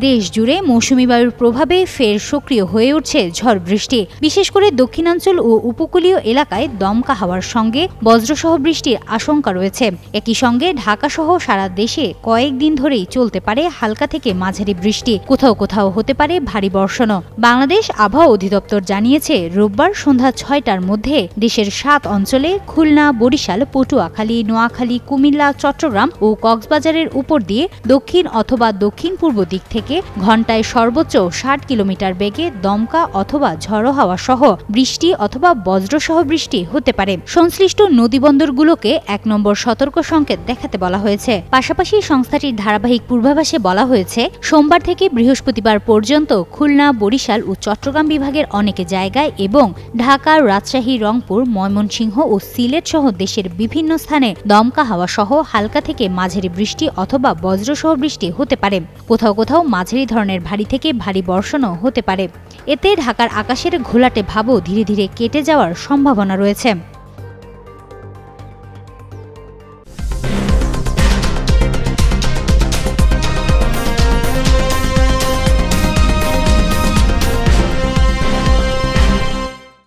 দেশ জুড়ে মৌসুমী বায়ুর প্রভাবে ফের সক্রিয় হয়ে উঠছে ঝড় বৃষ্টি। বিশেষ করে দক্ষিণাঞ্চল ও উপকূলীয় এলাকায় দমকা হাওয়ার সঙ্গে বজ্রসহ বৃষ্টির আশঙ্কা রয়েছে। একই সঙ্গে ঢাকা সহ সারা দেশে কয়েকদিন ধরেই চলতে পারে হালকা থেকে মাঝারি বৃষ্টি, কোথাও কোথাও হতে পারে ভারী বর্ষণও। বাংলাদেশ আবহাওয়া অধিদপ্তর জানিয়েছে, রোববার সন্ধ্যা ৬টার মধ্যে দেশের ৭ অঞ্চলে খুলনা, বরিশাল, পটুয়াখালী, নোয়াখালী, কুমিল্লা, চট্টগ্রাম ও কক্সবাজারের উপর দিয়ে দক্ষিণ অথবা দক্ষিণ পূর্ব দিক থেকে ঘন্টায় সর্বোচ্চ ৬০ কিলোমিটার বেগে দমকা অথবা ঝড়ো হাওয়া সহ বৃষ্টি অথবা বজ্রসহ বৃষ্টি হতে পারে। সংশ্লিষ্ট নদীবন্দরগুলোকে ১ নম্বর সতর্ক সংকেত দেখাতে বলা হয়েছে। পাশাপাশি সংস্থাটির ধারাবাহিক পূর্বাভাসে বলা হয়েছে, সোমবার থেকে বৃহস্পতিবার পর্যন্ত খুলনা, বরিশাল ও চট্টগ্রাম বিভাগের অনেক জায়গায় এবং ঢাকা, রাজশাহী, রংপুর, ময়মনসিংহ ও সিলেট সহ দেশের বিভিন্ন স্থানে দমকা হাওয়া সহ হালকা থেকে মাঝারি বৃষ্টি অথবা বজ্রসহ বৃষ্টি হতে পারে। কোথাও কোথাও মাঝারি ধরনের ভারী থেকে ভারী বর্ষণও হতে পারে। এতে ঢাকার আকাশের ঘোলাটে ভাবও ধীরে ধীরে কেটে যাওয়ার সম্ভাবনা রয়েছে।